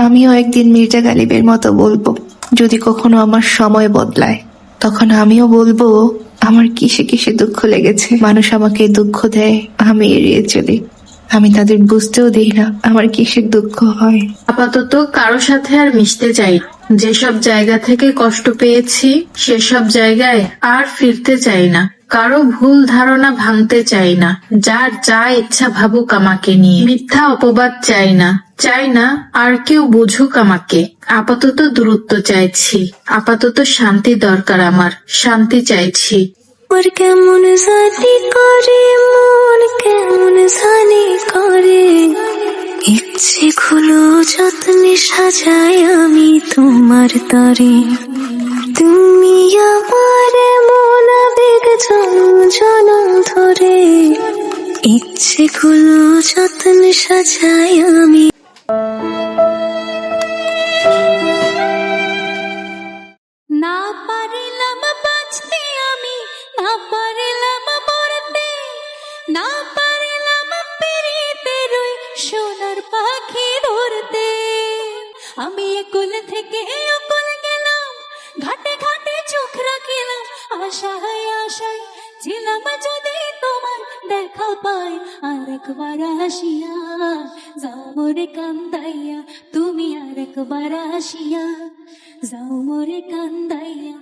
আমিও একদিন মির্জা গালিবের মতো বলবো, যদি কখনো আমার সময় বদলায় তখন আমিও বলবো আমার কিসে কিসে দুঃখ লেগেছে। মানুষ আমাকে দুঃখ দেয়, আমি এড়িয়ে চলি। আমি তাদের বুঝতেও দিই না আমার কিসের দুঃখ হয়। আপাতত কারো সাথে আর মিশতে চাই না। যেসব জায়গা থেকে কষ্ট পেয়েছি সেসব জায়গায় আর ফিরতে চাই না। কারো ভুল ধারণা ভাঙতে চাই না। যার যা ইচ্ছা ভাবুক আমাকে নিয়ে, মিথ্যা অপবাদ চাই না। চাই না আর কেউ বুঝুক আমাকে। আপাতত দূরত্ব চাইছি, আপাতত শান্তি দরকার, আমার শান্তি চাইছি। ওর কেমন জানি করে মন, কেমন জানি করে, ইচ্ছে খুলো যত্নে সাজাই আমি তোমার তরে। তুমি আমার মন আবেগ জনম জনম ধরে, ইচ্ছে খুলো যত্নে সাজাই আমি। না পারিলাম বাঁচতে আমি, না পারিলাম মরতে, না পারিলাম পেরিতে রই সোনার পাখি ধরতে। আমি একুল থেকে ওকুল গেলাম, ঘাটে ঘাটে চোখ রাখিলাম, আশায় আশায় ছিলাম যদি তোমার দেখা পাই। আরেকবার আসিয়া যাও মোরে কান্দাইয়া, তুমি আরেকবার আসিয়া যাও মোরে কান্দাইয়া।